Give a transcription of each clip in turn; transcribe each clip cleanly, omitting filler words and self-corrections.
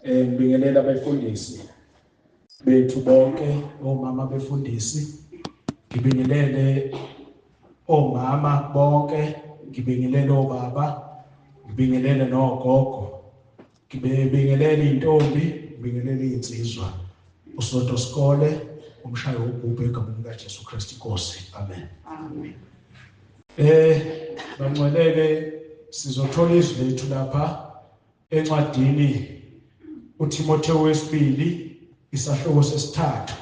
Ngibingelela abefundisi bethu bonke, omama befundisi, ngibingelele omama bonke, ngibingelele obaba, ngibingelele nogogo, ngibingelele intombi, ngibingelele insizwa, usonto sikole, umshayo wobhubhe egameni likaJesu Kristu Nkosi. Amen. Amen. Bangcwelele sizothola izwi lethu lapha encwadini uTimotheo wesibili isahloko sesithathu.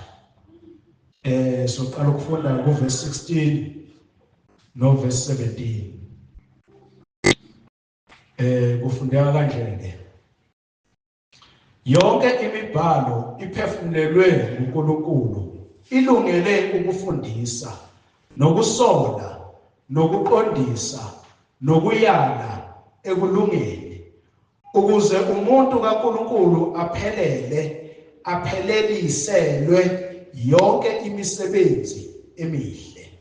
Soqala ukufunda kuverse 16 no verse 17. Kufundeka kanje-ke. Yonke imibhalo iphefumulelwe nguNkulunkulu, ilungele ukufundisa, nokusola, nokuqondisa, nokuyala ekulungeni, ukuze umuntu kaNkulunkulu apheleliselwe yonke imisebenzi emihle.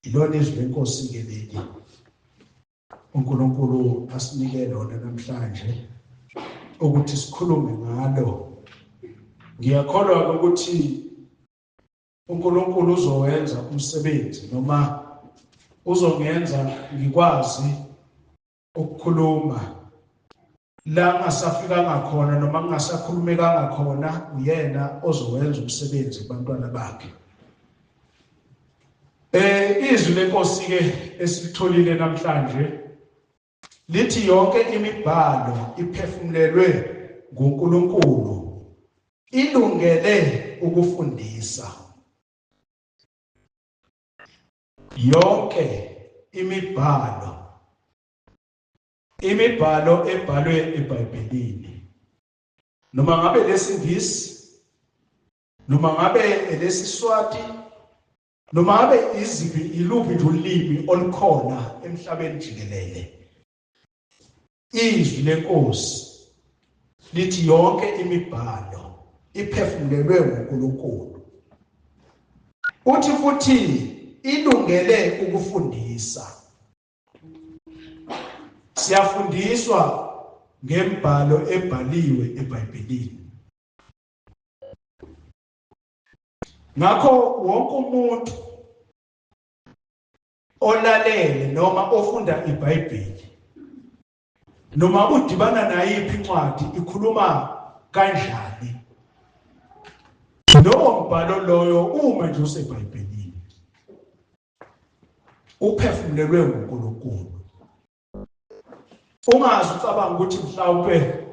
Ilona izwi lenkosi-ke leli uNkulunkulu asinike lona namhlanje ukuthi sikhulume ngalo. Ngiyakholwa ukuthi uNkulunkulu uzowenza umsebenzi, noma uzongenza ngikwazi ukukhuluma la ngasafika ngakhona, noma ngingasakhulumeka ngakhona, uyena ozowenza umsebenzi kubantwana bakhe. Izwi lenkosi-ke esilitholile namhlanje lithi yonke imibhalo iphefumulelwe nguNkulunkulu, ilungele ukufundisa. Yonke imibhalo ebhalwe eBhayibhelini, noma ngabe lesingisi, noma ngabe elesiswati, noma ngabe iluphi nje ulimi olukhona emhlabeni jikelele, izwi lenkosi lithi yonke imibhalo iphefumulelwe nguNkulunkulu. Uthi futhi ilungele ukufundisa. Siyafundiswa ngembhalo ebhaliwe eBhayibhelini. Ngakho wonke umuntu olalele noma ofunda iBhayibheli, noma udibana nayiphi incwadi ikhuluma kanjani, lowo mbhalo loyo uma nje useBhayibhelini uphefumulelwe nguNkulunkulu. Ungazi ucabanga ukuthi mhlawumbe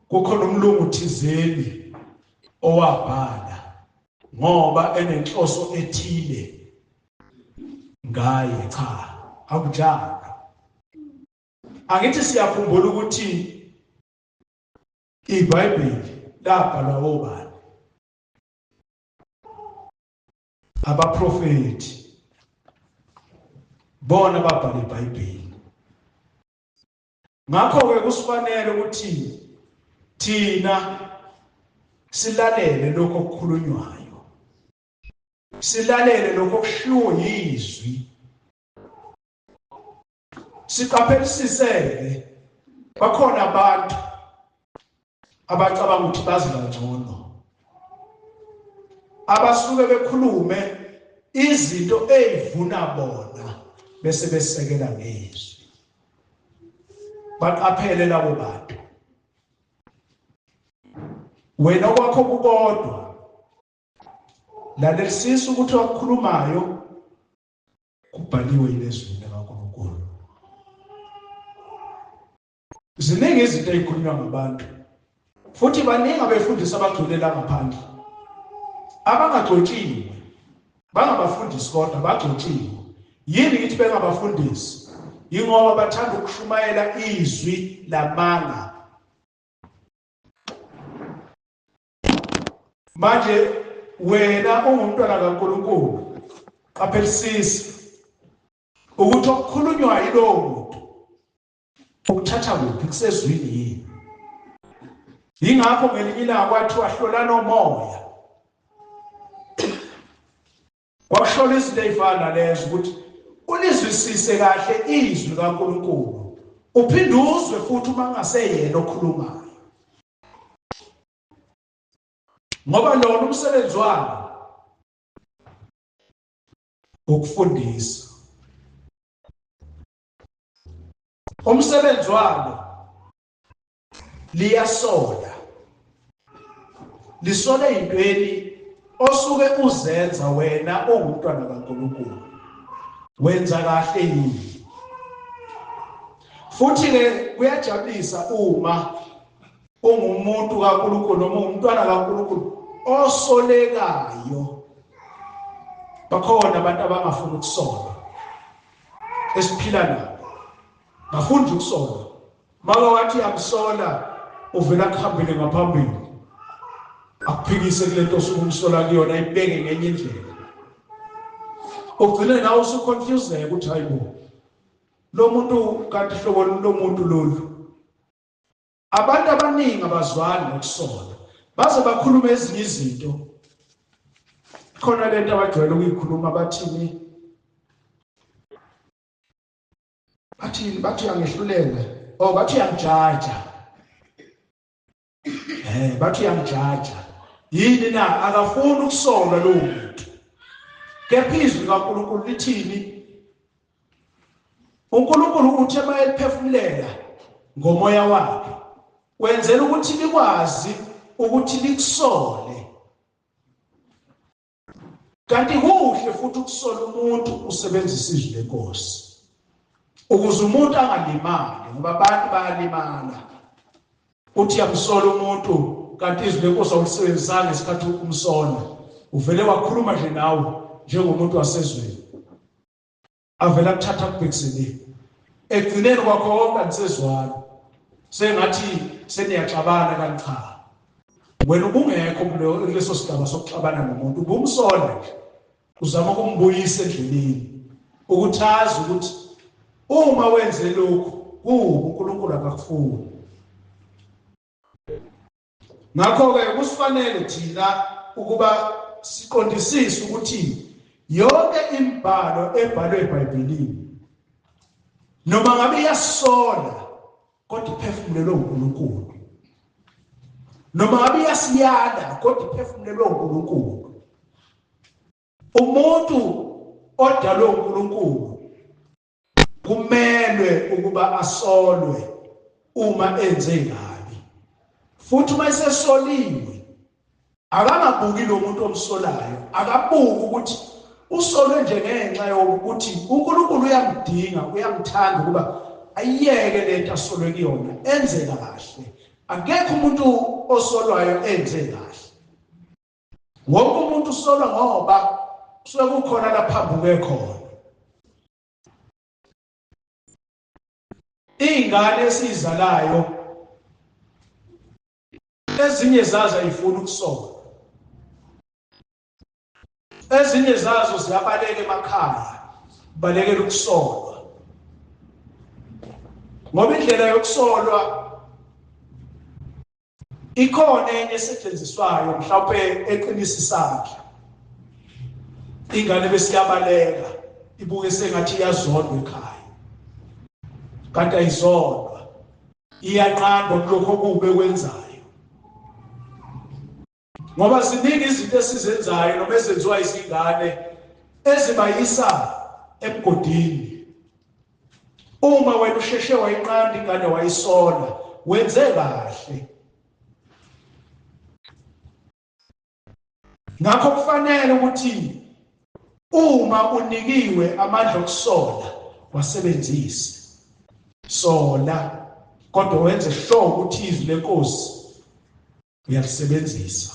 kukhona umlungu thizeni owabhala ngoba enenhloso ethile ngaye. Cha, akunjalo. Angithi siyakhumbula ukuthi iBhayibheli labhalwa obani? Abaprofeti, bona babhala iBhayibheli. Ngakho-ke kusifanele ukuthi thina silalele lokho okukhulunywayo, silalele lokho okushiwo yizwi, siqaphelisise-ke. Bakhona abantu abacabanga ukuthi bazi kangcono, abasuke bekhulume izinto ezivuna bona bese besekela ngezwi. Baqaphele labo bantu. Wena kwakho kukodwa lalelisisa ukuthi wakhulumayo kubhaliwe ilizwi likaNkulunkulu. Ziningi izinto ezikhulunywa ngabantu, futhi baningi abefundisi abagculela ngaphandle, abangagcotshiwe, bangabafundisi kodwa bagcotshiwe. Yini ngithi bengabafundisi? Yingoba bathanda ukushumayela izwi lamanga. Manje wena ungumntwana kaNkulunkulu, qaphelisisa ukuthi okukhulunywa yilowo muntu ukuthatha kuphi, kusezwini yini. Yingakho ngelinye ilanga kwathiwa hlolana umoya. Kwakuhlola izinto ezifana nalezo ukuthi ulizwisise kahle izwi likaNkulunkulu, uphinde uzwe futhi uma ngaseyena okhulumayo. ngoba lona umsebenzi walo ukufundisa. Umsebenzi walo liyasola, lisola izintweni osuke uzenza wena ongumntwana kaNkulunkulu. Wenza kahle yini? Futhi ke kuyajabulisa uma ungumuntu kaNkulunkulu noma ungumntwana kaNkulunkulu osolekayo. Bakhona abantu abangafuni ukusola esiphila nabo, bafunda ukusola. Maka wathi uyamsola uvela kuhambile ngaphambili akuphikise kule nto osuke umsola kuyona ayibeke ngenye indlela. Ugcine nawe usuconfuseka ukuthi hayibo lo muntu kanti hlobo lo muntu lolu. Abantu abaningi abazwani nokusola baze bakhuluma ezinye izinto. Khona lento abajwayele ukuyikhuluma bathini bathi uyangihlulela, bathi uyangijaja. Bathi uyangijaja. Yini na akafuni ukusola lo muntu. Kepha izwi kaNkulunkulu lithini? uNkulunkulu uthi emayiphefumulela ngomoya wakhe wenzela ukuthi likwazi ukuthi likusole. Kanti kuhle futhi ukusola umuntu usebenzisa izwi lenkosi ukuze umuntu angalimali, ngoba abantu bayalimala. Uthi yamsola umuntu kanti izwi lenkosi awulisebenzisanga ngesikhathi umsola, uvele wakhuluma nje nawe njengomuntu wasezweni, avela kuthatha kubhekisele. Ekugcineni kwakho konke anisezwana, sengathi seniyaxabana kanti cha. Wena ubungekho kuleso sigaba sokuxabana nomuntu, ubumsola nje uzama ukumbuyisa endleleni ukuthi azi ukuthi uma wenze lokhu uNkulunkulu akakufuni. Ngakho-ke kusifanele thina ukuba siqondisise ukuthi yonke imibhalo ebhalwe eBhayibhelini noma ngabe iyasola kodwa iphefumulelwe uNkulunkulu, noma ngabe iyasiyala kodwa iphefumulelwe uNkulunkulu. Umuntu odalwe uNkulunkulu kumele ukuba asolwe uma enze kabi, futhi uma esesoliwe akangabuki lo muntu omsolayo, akabuki ukuthi usolwe nje ngenxa yokuthi uNkulunkulu uyamdinga, uyamthanda ukuba ayiyeke lento asolwe kuyona, enze kahle. Akekho umuntu osolwayo enze kahle. Wonke umuntu usolwa ngoba kusuke kukhona laphambuke khona. Ingane esizalayo ezinye zazo ayifuni ukusola, ezinye zazo ziyabaleka emakhaya, balekela ukusolwa. Ngoba indlela yokusolwa ikhona enye esetshenziswayo mhlawumbe eqinisa isandla. Ingane bese iyabaleka ibuke sengathi iyazondwa ekhaya, kanti ayizondwa, iyaqandwa kulokho okube kwenzayo. Ngoba ziningi izinto esizenzayo noma ezenziwa izingane ezibayisa emgodini. Uma wena usheshe wayiqanda ingane wayisola, wenze kahle. Ngakho kufanele ukuthi uma unikiwe amandla okusola wasebenzise. Sola kodwa wenze sure ukuthi izwi lenkosi uyalisebenzisa.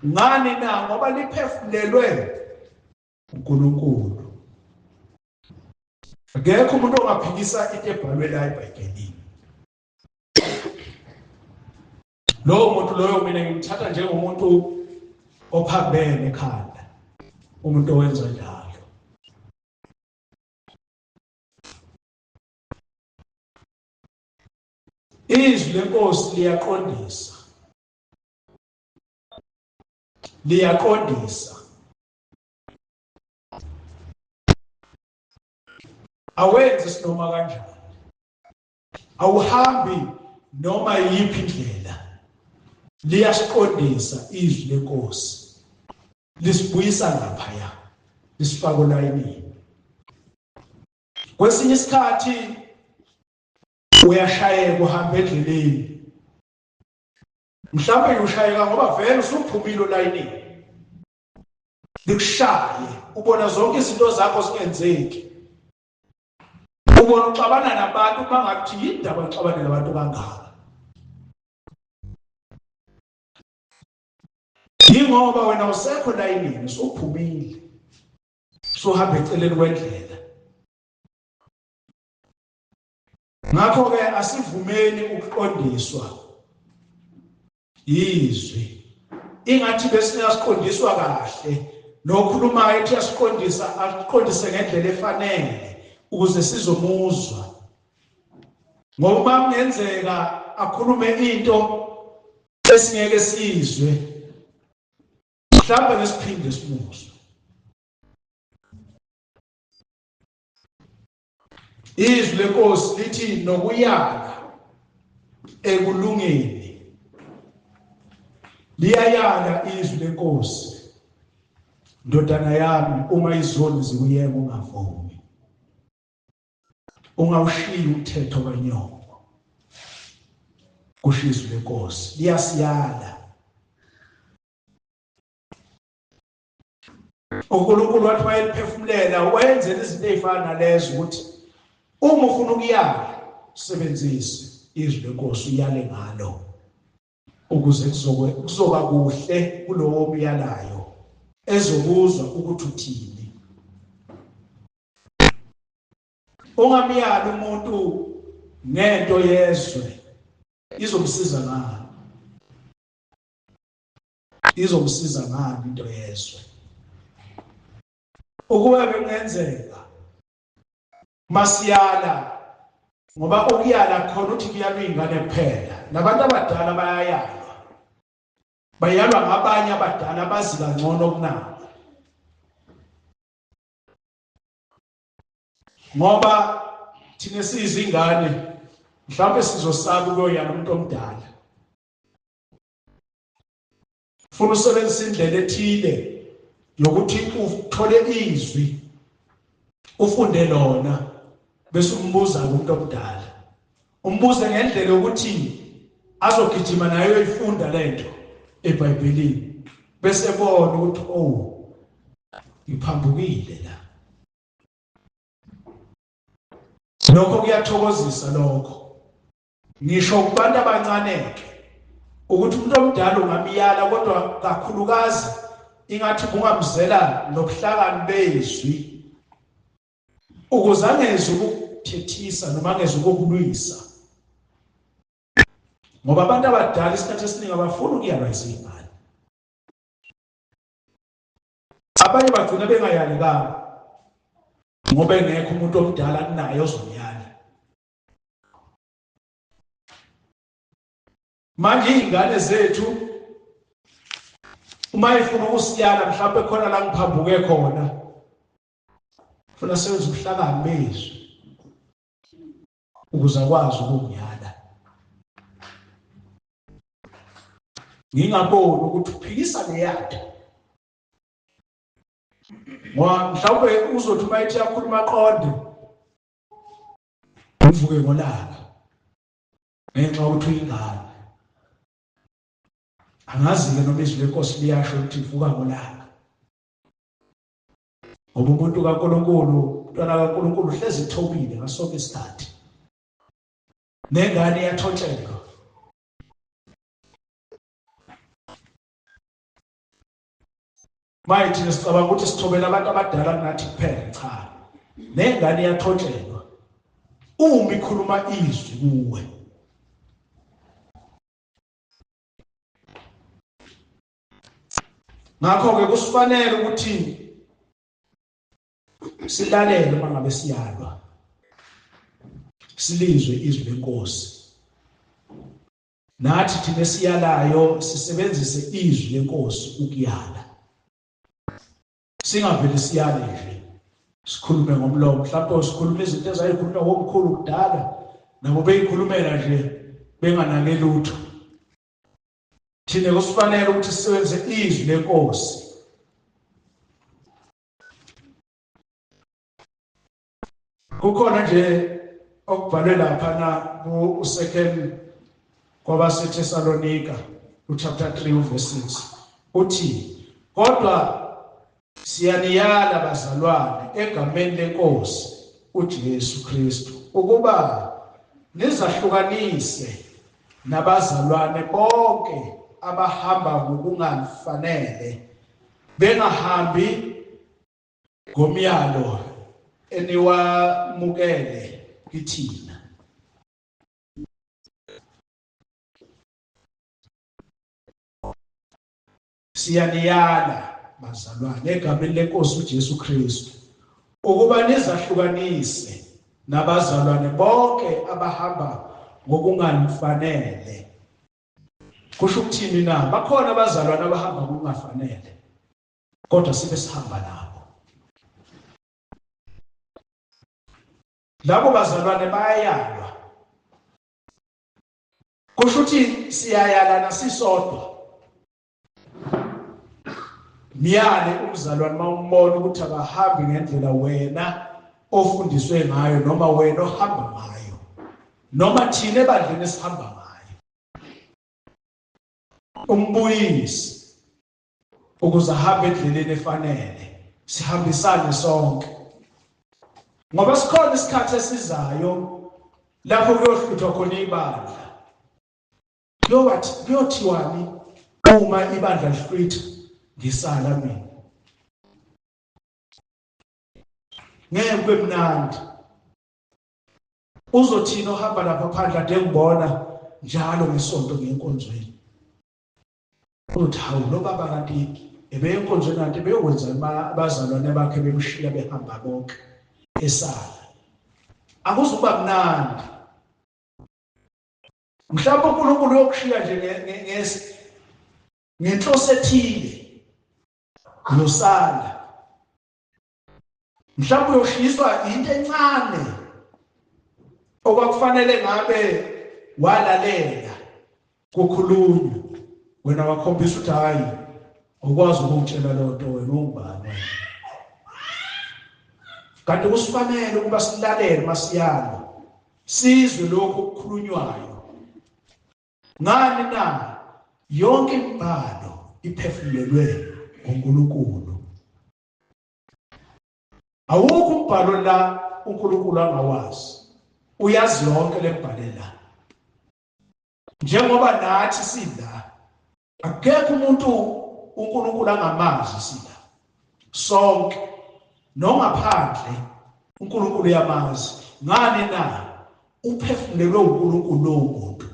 Ngani na? Ngoba liphefumulelwe uNkulunkulu. Akekho umuntu ongaphikisa into ebhalwe la eBhayibhelini. Lowo muntu loyo mina ngimthatha njengomuntu ophambene ekhanda, umuntu owenza njalo. Izwi lenkosi liyaqondisa. Liyaqondisa. Awenze sinoma kanjani. Awuhambi noma yiphi indlela. liyasiqondisa izwi lenkosi lisibuyisa laphaya lisifaka olayinini. Kwesinye isikhathi uyashayeka uhamba endleleni, mhlawumbe ushayeka ngoba vele usuphumile olayinini, likushaye ubona zonke izinto zakho zingenzeki, ubona uxabana nabantu bangathi yindaba uxabane nabantu kangaka. Yingoba wena usekho layinini, usuphumile, usuhamba eceleni kwendlela. Ngakho-ke asivumeni ukuqondiswa izwi ingathi besingasiqondiswa kahle, nokhulumayo ethi yasiqondisa asiqondise ngendlela efanele ukuze sizomuzwa. Ngoba kungenzeka akhulume into esingeke sizwe, mhlawumbe ngesiphinde simuzwe. Izwi lenkosi lithi nokuyala ekulungeni. Liyayala izwi lenkosi, ndodana yami, uma izoni zikuyeka ungavumi, ungawushiyi umthetho kanyoko. Kusho izwi lenkosi liyasiyala. uNkulunkulu wathi wayeliphefumulela wenze izinto ezifana nalezo ukuthi uma ufuna ukuyala usebenzise izwi lenkosi uyale ngalo ukuze kuzoba kuhle kulowo omyalayo ezokuzwa ukuthi uthini. Ungamyala umuntu ngento yezwe izomsiza ngani? Izomsiza ngani into yezwe? Ukuba bengenzeka masiyala, ngoba ukuyala khona uthi kuyalwa ingane kuphela, nabantu abadala bayalwa ngabanye abadala abazi kangcono kunabo. Ngoba thina sizingane mhlawumbe sizosaba ukuyoyala umuntu omdala, ufuna usebenzisa indlela ethile yokuthi uthole izwi ufunde lona bese umbuza umuntu omdala, umbuze ngendlela yokuthi azogijima nayo uyifunda lento eBhayibhelini bese bona ukuthi oh iphambukile la. Lokho kuyathokozisa lokho. Ngisho kubantu abancaneke ukuthi umuntu omdala ungamiyala, kodwa kakhulukazi ingathi kungamzela nobuhlakani bezwi ukuze angeze ukuthethisa noma angeze ukulwisa. Ngoba abantu abadala isikhathi esiningi abafuni ukuyalwa izingane. Abanye bagcina bengayalekanga ngoba engekho umuntu omdala kunaye ozomyala. Manje izingane zethu uma ifuna ukusiyala, mhlawumbe khona la ngiphambuke khona, ufuna senze ubuhlakani bezwi ukuze akwazi ukungiyala. Ngingaboni ukuthi uphikisa leyada. Mhlawumbe uzothi uma ethi yakhuluma aqonde uvuke ngolaka ngenxa yokuthi uyingane. Angazi-ke noma izwi lenkosi liyasho ukuthi vuka ngolaka, ngoba umuntu kaNkulunkulu, umntwana kaNkulunkulu hlezi ethobile ngaso sonke isikhathi, nengane iyathontshelwa. Maye thina sicabanga ukuthi sithobela abantu abadala kunathi kuphela. Cha, nengane iyathontshelwa uma ikhuluma izwi kuwe. Ngakho-ke kusifanele ukuthi silalele uma ngabe siyalwa, silizwe izwi lenkosi. Nathi thina siyalayo sisebenzise izwi lenkosi ukuyala. Singaveli siyale nje sikhulume ngomlomo, mhlawumbe sikhulume izinto ezayikhulunywa ngomkhulu kudala nabo beyikhulumela nje benganake lutho. thina kusifanele ukuthi sisebenze izwi lenkosi. Kukhona nje okubhalwe lapha na ku-2 kwabaseThesalonika chapter 3 verse 6 uthi kodwa siyaniyala bazalwane egameni lenkosi uJesu Kristu ukuba nizahlukanise nabazalwane bonke abahamba ngokungafanele bengahambi ngomyalo eniwamukele kithina. Siyaniyala bazalwane egameni lenkosi uJesu Kristu ukuba nizahlukanise nabazalwane bonke abahamba ngokungafanele. Kusho ukuthini na? Bakhona abazalwane abahamba ngokungafanele kodwa sibe sihamba nabo. Labo bazalwane bayayalwa. Kusho ukuthi siyayalana sisodwa. Miyale umzalwane mawumbona ukuthi akahambi ngendlela wena ofundiswe ngayo noma wena ohamba ngayo noma thina ebandleni esihamba ngayo. Umbuyisi ukuze ahambe endleleni efanele, sihambisane sonke. Ngoba sikhona isikhathi esizayo lapho kuyohluthwa khona ibandla. Kuyothiwani uma ibandla lihlwitha ngisala mina? Ngeke kube mnandi. Uzothina ohamba lapha phandle ade ngibona njalo ngesonto ngenkonzweni. Uthi hawu lo baba kanti ebenkonzweni kanti beyokwenza abazalwane bakhe bemshiya behamba bonke esala. Akuzuba mnandi. Mhlawumbe uNkulunkulu uyokushiya nje ngenhloso ethile nosala. Mhlawumbe uyoshiswa into encane okwakufanele ngabe walalela kukhulunywa wena wakhombisa ukuthi hayi ukwazi ukutshela lonto wena ungubani. Kanti kusifanele ukuba silalele masiyalo sizwe lokho okukhulunywayo. Ngani na? Yonke imibhalo iphefumulelwe nguNkulunkulu. Awukho umbhalo la uNkulunkulu angawazi. Uyazi yonke lembhalela. Njengoba nathi sila akekho umuntu uNkulunkulu angamazi sila. Sonke nongaphandle uNkulunkulu uyamazi. Ngani na? Uphefumulelwe uNkulunkulu lo muntu.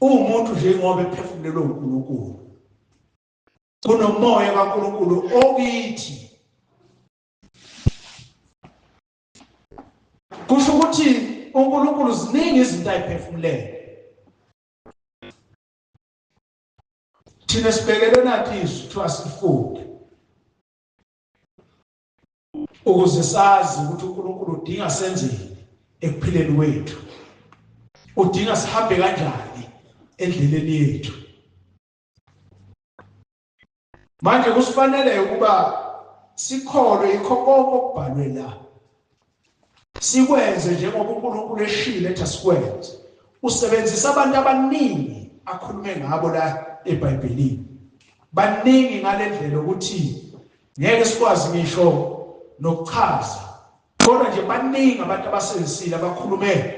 Umuntu nje ngoba ephefumulelwe uNkulunkulu. Kunomoya kaNkulunkulu okithi. Kusho ukuthi uNkulunkulu ziningi izinto ayiphefumulele. Thina sibhekele nathi izwi kuthiwa sifunde. Ukuze sazi ukuthi uNkulunkulu udinga senzeni ekuphileni wethu. Udinga sihambe kanjani endleleni yethu. Manje kusifanele ukuba sikholwe ikho konke okubhalwe la. Sikwenze njengoba uNkulunkulu eshilo ethi asikwenze. Usebenzisa abantu abaningi akhulume ngabo la eBhayibhelini. Baningi ngalendlela ukuthi ngeke sikwazi ngisho nokuchaza. Kodwa nje baningi abantu abasebenzisile abakhulume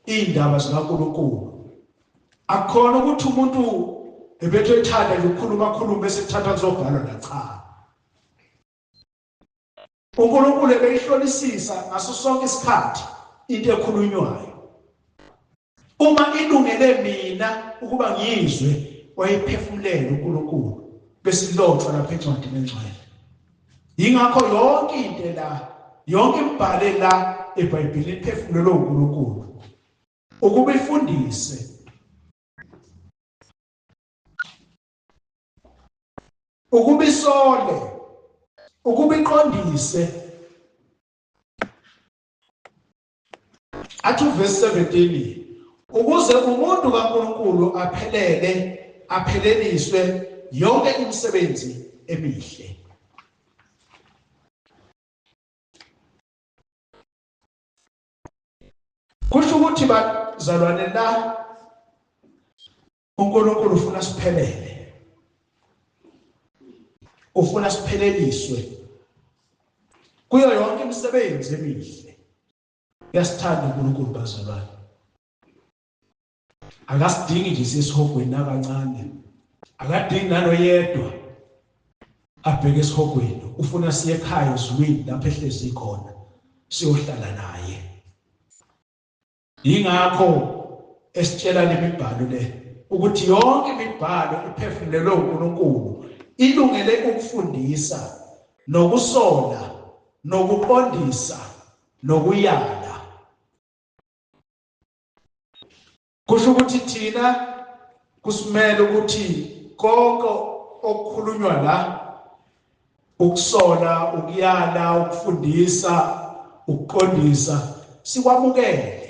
indaba zikaNkulunkulu. Akukhona ukuthi umuntu ebethu ethanda nje ukukhuluma bese kuthatha kuzobhalwa la, cha. uNkulunkulu ebeyihlolisisa ngaso sonke isikhathi into ekhulunywayo. Uma ilungele mina ukuba ngizwe, wayephefumulele uNkulunkulu bese lotshwa lapha encwadini engcwele. Yingakho yonke into la, yonke imibhalo la eBhayibhelini iphefumulelwe uNkulunkulu ukuba ifundise, ukuba isole, ukuba iqondise. Athi verse 17, ukuze umuntu kaNkulunkulu aphelele apheleliswe yonke imisebenzi emihle. Kusho ukuthi bazalwane la uNkulunkulu ufuna siphelele. Ufuna sipheleliswe kuyo yonke imisebenzi emihle. Uyasithanda uNkulunkulu bazalwane. Akasidingi nje sesihogweni nakancane. Akadingi nanoyedwa abheke esihogweni. Ufuna siye ekhaya ezulwini lapho ehlezi khona siyohlala naye. Ingakho esitshela lemibhalo le ukuthi yonke imibhalo iphefumulelwe uNkulunkulu ilungele ukufundisa nokusola nokuqondisa nokuyala. Kusho ukuthi thina kusimele ukuthi konke okukhulunywa la, ukusola, ukuyala, ukufundisa, ukuqondisa, sikwamukele.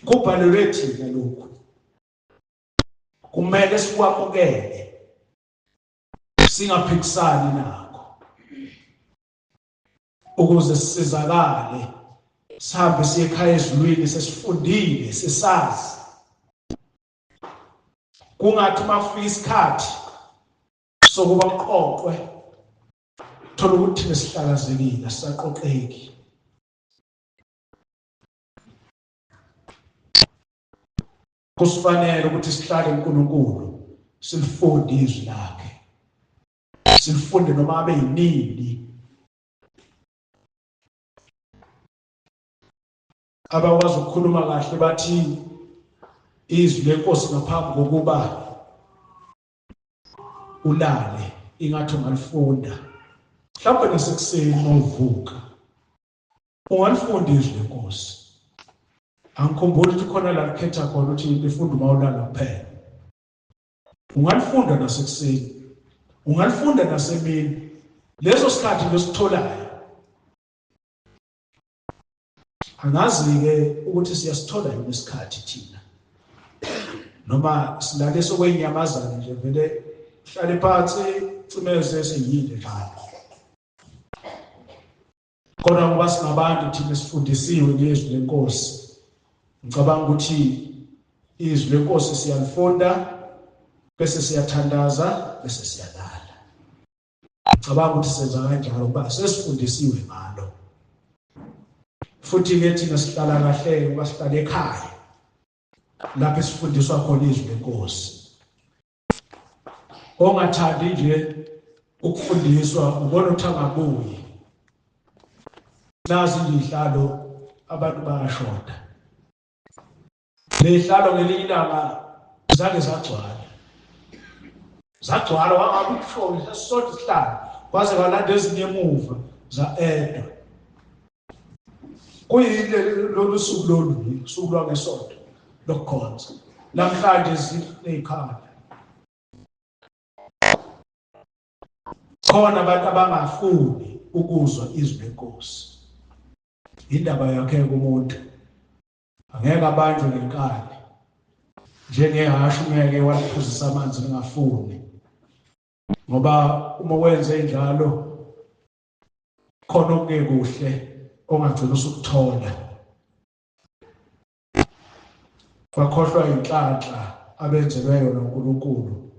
Kubhalelwe thina lokhu. Kumele sikwamukele. Singaphikisani nakho. Ukuze sisizakale, sihambe siye ekhaya ezulwini sesifundile, sisazi. Kungathi mafika isikhathi sokuba uqoqwe, thola ukuthi thina sihlakazekile, asisaqoqeki. Kusifanele ukuthi sihlale uNkulunkulu silifunde izwi lakhe. Silifunde noma abe yinini. Abakwazi ukukhuluma kahle bathi izwi lenkosi ngaphambi kokuba ulale ingathi ungalifunda. Mhlawumbe nasekuseni mawuvuka ungalifunda izwi lenkosi. Angikhumbuli ukuthi khona la likhetha khona ukuthi lifunda uma ulala kuphela. Ungalifunda nasekuseni, ungalifunda nasemini. Leso sikhathi lesitholayo. Angazi-ke ukuthi siyasithola yini isikhathi thina. Noma silale sokwenyamazana nje vele hlale phansi cimeze seyinde njalo. Kodwa ngoba singabantu thina sifundisiwe ngezwi lenkosi. Ngicabanga ukuthi izwi lenkosi siyalifunda bese siyathandaza bese siyalala. Ngicabanga ukuthi senza kanjalo ngoba sesifundisiwe ngalo. Futhi ke thina sihlala kahle ngoba sihlala ekhaya lapho sifundiswa khona izwi lenkosi. Ongathandi nje ukufundiswa ubona ukuthi angabuyi. Nazi izihlalo abantu bayashoda. Lehlalo ngelinye ilanga zake zagcwala. Zagcwala wangabe ukushola sesisodwa isihlalo kwaze kwalanda ezinye emuva za-edwa. Kuyile lolu suku lolu, usuku lwangesonto lokukhonza. Namhlanje zinekhaya. Khona abantu abangafuni ukuzwa izwi lenkosi. Indaba yakhe kumuntu. Angeke abanjwe ngenkani. Njengehashe ungeke waliphuzisa amanzi lingafuni. Ngoba uma wenze njalo khona okungekuhle ongagcina usukuthola. Kwakhohlwa inhlanhla abenzelwe yona uNkulunkulu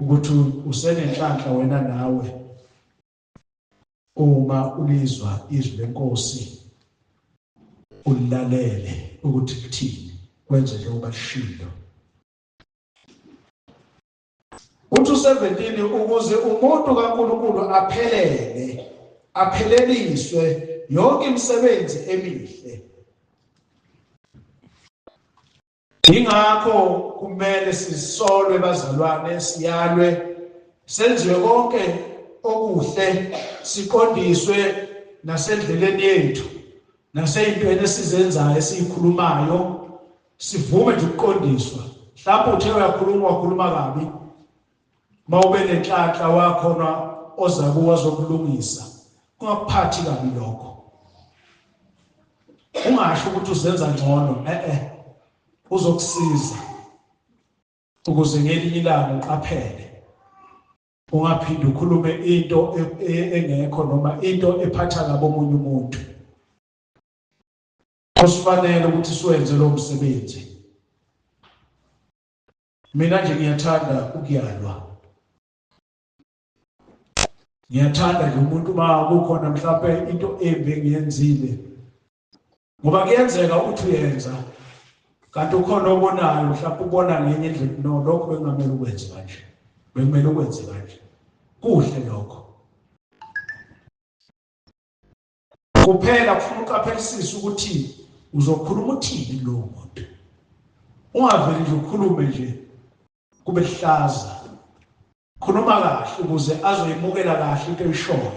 ukuthi usenenhlanhla wena nawe uma ulizwa izwi lenkosi ulilalele ukuthi kuthini kwenze njengoba lishilo. Uthi 17 ukuze umuntu kaNkulunkulu apheleliswe yonke imisebenzi emihle. Ingakho kumele sisolwe bazalwane, siyalwe, senziwe konke okuhle, siqondiswe nasendleleni yethu, naseyintweni esizenzayo esiyikhulumayo, sivume nje ukuqondiswa. Mhlawumbe uthe wakhuluma kabi, mawube nenhlanhla wakhona oza kuwa zokulungisa, kungaphathi kabi lokho. Ungasho ukuthi uzenza ngcono, uzokusiza ukuze ngelinye ilanga uqaphele ungaphinde ukhulume into engekho noma into ephatha kabi omunye umuntu. Kufanele ukuthi siwenze lo msebenzi. Mina nje ngiyathanda ukuyalwa. Ngiyathanda nje umuntu uma kukhona mhlawumbe into embi engiyenzile. Ngoba kuyenzeka uthi uyenza kanti ukhona obonayo mhlawumbe ubona ngenye indlela no lokho bekungamele ukwenze kanje. Bekumele ukwenze kanje. Kuhle lokho. Kuphela kufuna uqaphelisise ukuthi uzokhuluma uthini lo muntu. Ungaveli nje ukhulume nje kube lihlaza. Khuluma kahle ukuze azoyimukela kahle into eyishoyo.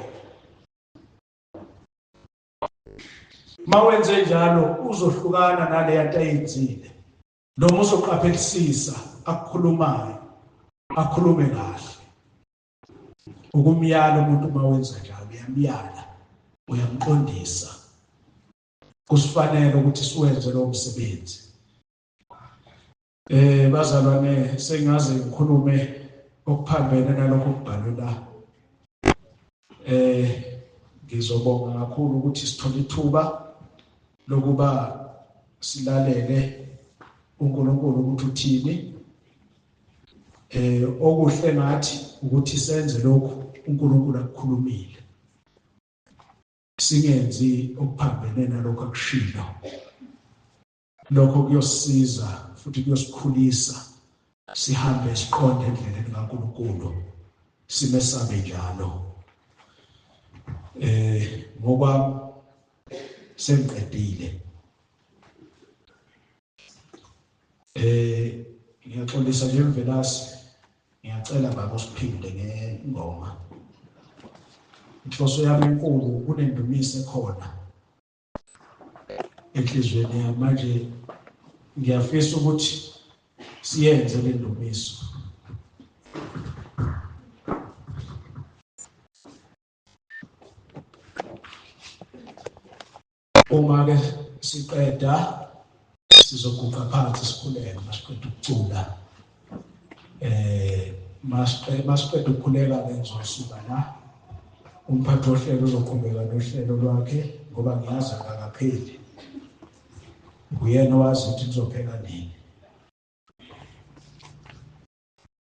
Mawenze njalo uzohlukana naleya nto ayenzile. Noma uzoqaphelisisa akukhulumayo akhulume kahle. Ukumyala umuntu mawenza njalo uyamyala uyamqondisa. Kusifanele ukuthi siwenze lo msebenzi. Bazalwane sengaze ngikhulume okuphambene nalokho okubhalwe la. Ngizobonga kakhulu ukuthi sithole ithuba lokuba silalele uNkulunkulu ukuthi uthini. Okuhle ngathi ukuthi senze lokhu uNkulunkulu akukhulumile. Singenzi okuphambene nalokho akushilo. Lokho kuyosisiza futhi kuyosikhulisa sihambe siqonde endleleni kaNkulunkulu simesabe njalo. Ngoba sengiqedile. Ngiyaxolisa nje Mvelasi. Ngiyacela baba usiphinde ngengoma. Inhloso yami enkulu kunendumiso ekhona enhlizweni yami manje ngiyafisa ukuthi siyenze le ndumiso. Uma ke siqeda sizoguqa phansi sikhuleke masiqeda ukucula. Masiqeda ukukhuleka ngenzosuka la. Umphathi wohlelo uzoqhubeka nohlelo lwakhe ngoba ngiyazi akapheli. Uyena owazi ukuthi kuzophela nini.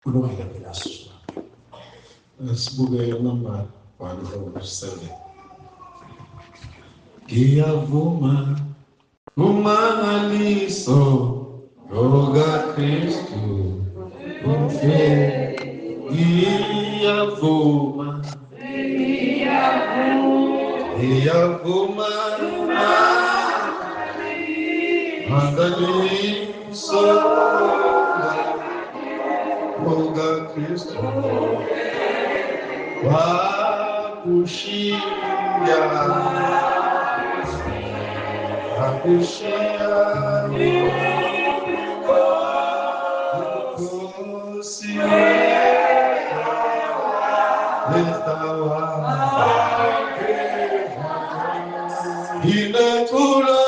Kulungile phela sisho. Sibukele number 107. Ngiyavuma umangaliso lokaKristu umfe. Ngiyavuma umangaliso lokaKristu wakushinga Nkosi letawa inetula